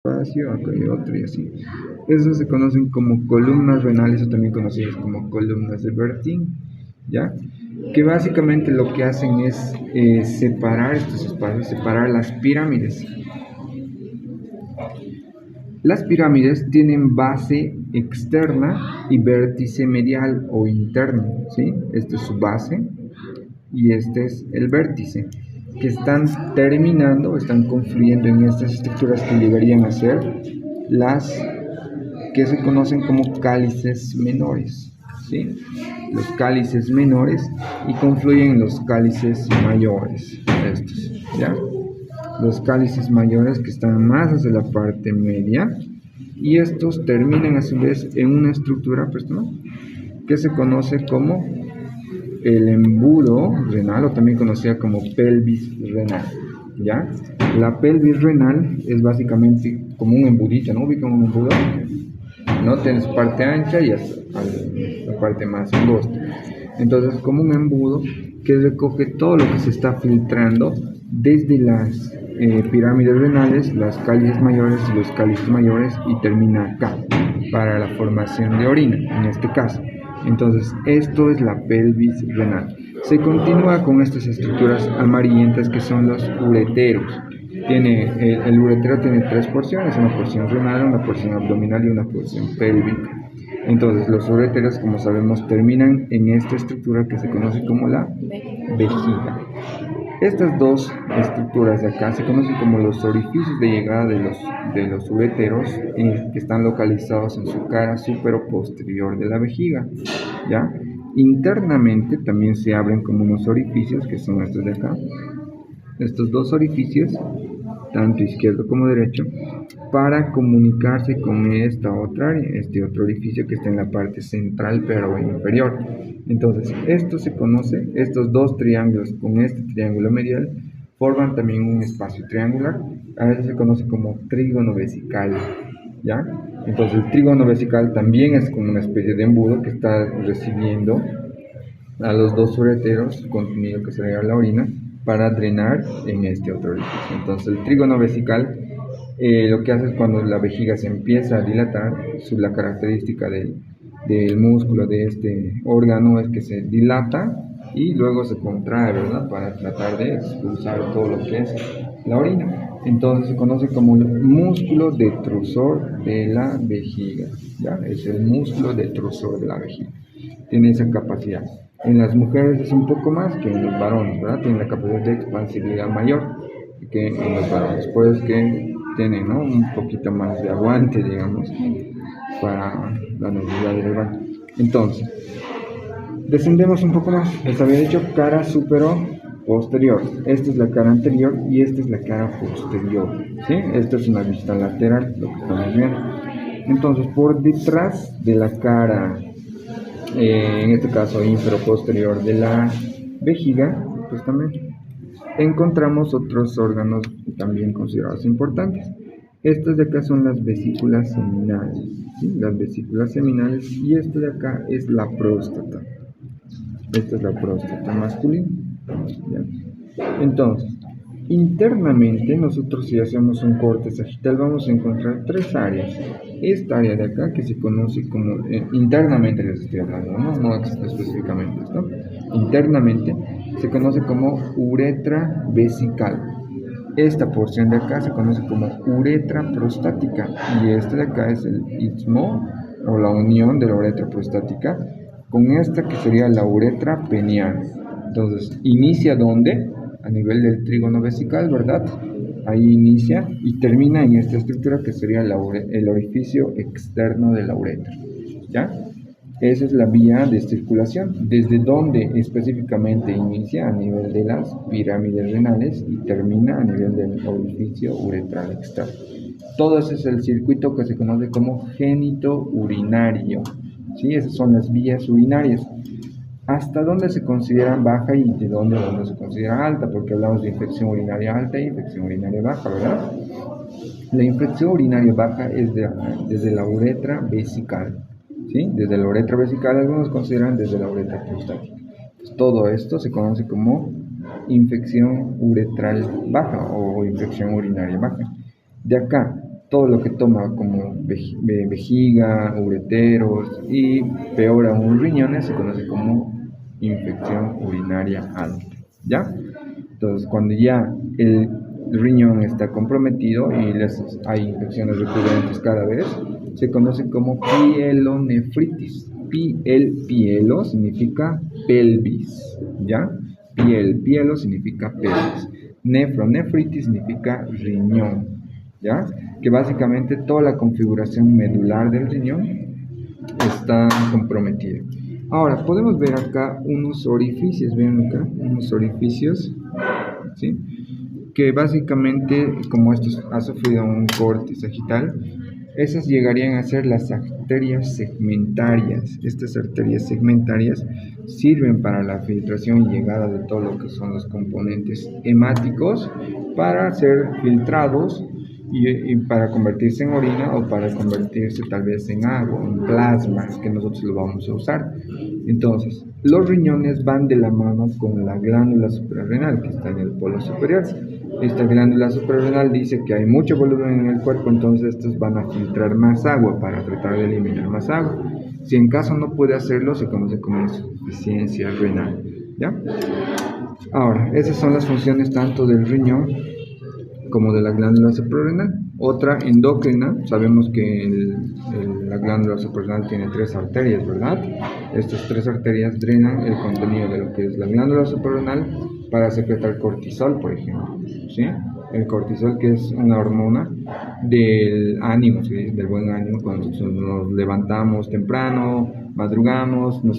espacio, acá hay otro y así. Esos se conocen como columnas renales o también conocidas como columnas de Bertin, ¿ya? Que básicamente lo que hacen es separar estos espacios, separar las pirámides. Las pirámides tienen base externa y vértice medial o interno, ¿sí? Esta es su base y este es el vértice, que están terminando, están confluyendo en estas estructuras que llegarían a ser las que se conocen como cálices menores, ¿sí? Los cálices menores y confluyen en los cálices mayores, estos, ¿ya? Los cálices mayores que están más hacia la parte media y estos terminan a su vez en una estructura pues, ¿no? que se conoce como el embudo renal o también conocida como pelvis renal, ¿ya? La pelvis renal es básicamente como un embudito, ¿no? Ubican un embudo, ¿no? Tienes parte ancha y la parte más angosta. Entonces, como un embudo que recoge todo lo que se está filtrando desde las pirámides renales, las cálices mayores y los cálices mayores y termina acá para la formación de orina, en este caso. Entonces, esto es la pelvis renal. Se continúa con estas estructuras amarillentas que son los ureteros. El uretero tiene tres porciones, una porción renal, una porción abdominal y una porción pélvica. Entonces, los ureteros, como sabemos, terminan en esta estructura que se conoce como la vejiga. Estas dos estructuras de acá se conocen como los orificios de llegada de los ureteros, que están localizados en su cara supero-posterior de la vejiga, ¿ya? Internamente también se abren como unos orificios, que son estos de acá. Estos dos orificios, tanto izquierdo como derecho, para comunicarse con este otro orificio que está en la parte central pero inferior. Entonces, esto se conoce, estos dos triángulos con este triángulo medial forman también un espacio triangular, a veces se conoce como trígono vesical, ¿ya? Entonces, el trígono vesical también es como una especie de embudo que está recibiendo a los dos ureteros contenido que sería la orina para drenar en este otro orificio. Entonces, el trígono vesical lo que hace es cuando la vejiga se empieza a dilatar, la característica del músculo de este órgano es que se dilata y luego se contrae, ¿verdad? Para tratar de expulsar todo lo que es la orina. Entonces se conoce como el músculo detrusor de la vejiga, ¿ya? Es el músculo detrusor de la vejiga. Tiene esa capacidad. En las mujeres es un poco más que en los varones, ¿verdad? Tiene la capacidad de expansibilidad mayor que en los varones. Por eso es que tienen, ¿no? Un poquito más de aguante, digamos, para la necesidad del baño. Entonces, descendemos un poco más. Les había dicho cara supero posterior. Esta es la cara anterior y esta es la cara posterior, ¿sí? Esta es una vista lateral, lo que estamos viendo. Entonces, por detrás de la cara, en este caso infero-posterior de la vejiga, pues también encontramos otros órganos también considerados importantes. Estas de acá son las vesículas seminales, ¿sí? Las vesículas seminales, y esto de acá es la próstata. Esta es la próstata masculina, ¿ya? Entonces, internamente nosotros si hacemos un corte sagital vamos a encontrar tres áreas. Esta área de acá que se conoce como, internamente les estoy hablando, no específicamente esto, internamente se conoce como uretra vesical. Esta porción de acá se conoce como uretra prostática y esta de acá es el istmo o la unión de la uretra prostática con esta que sería la uretra peniana. Entonces, ¿inicia dónde? A nivel del trígono vesical, ¿verdad? Ahí inicia y termina en esta estructura que sería el orificio externo de la uretra, ¿ya? Esa es la vía de circulación, desde donde específicamente inicia a nivel de las pirámides renales y termina a nivel del orificio uretral externo. Todo ese es el circuito que se conoce como génito urinario, ¿sí? Esas son las vías urinarias. ¿Hasta dónde se considera baja y de dónde se considera alta? Porque hablamos de infección urinaria alta y infección urinaria baja, ¿verdad? La infección urinaria baja es desde la uretra vesical, ¿sí? Desde la uretra vesical, algunos consideran desde la uretra prostática. Pues todo esto se conoce como infección uretral baja o infección urinaria baja. De acá todo lo que toma como vejiga, ureteros y peor aún riñones se conoce como infección urinaria alta, ¿ya? Entonces, cuando ya el riñón está comprometido y hay infecciones recurrentes cada vez, se conoce como pielonefritis. Pielo significa pelvis, ¿ya? Pielo significa pelvis. Nefritis significa riñón, ¿ya? Que básicamente toda la configuración medular del riñón está comprometida. Ahora, podemos ver acá unos orificios, ven acá, unos orificios, ¿sí? Que básicamente, como esto ha sufrido un corte sagital, esas llegarían a ser las arterias segmentarias. Estas arterias segmentarias sirven para la filtración y llegada de todo lo que son los componentes hemáticos para ser filtrados y para convertirse en orina o para convertirse tal vez en agua, en plasma, que nosotros lo vamos a usar. Entonces, los riñones van de la mano con la glándula suprarrenal que está en el polo superior. Esta glándula suprarrenal dice que hay mucho volumen en el cuerpo, entonces estos van a filtrar más agua para tratar de eliminar más agua. Si en caso no puede hacerlo, se conoce como insuficiencia renal, ¿ya? Ahora, esas son las funciones tanto del riñón como de la glándula suprarrenal. Otra endocrina, sabemos que la glándula suprarrenal tiene 3 arterias, ¿verdad? Estas 3 arterias drenan el contenido de lo que es la glándula suprarrenal para secretar cortisol, por ejemplo, ¿sí? El cortisol, que es una hormona del ánimo, ¿sí? Del buen ánimo, cuando nos levantamos temprano, madrugamos, nos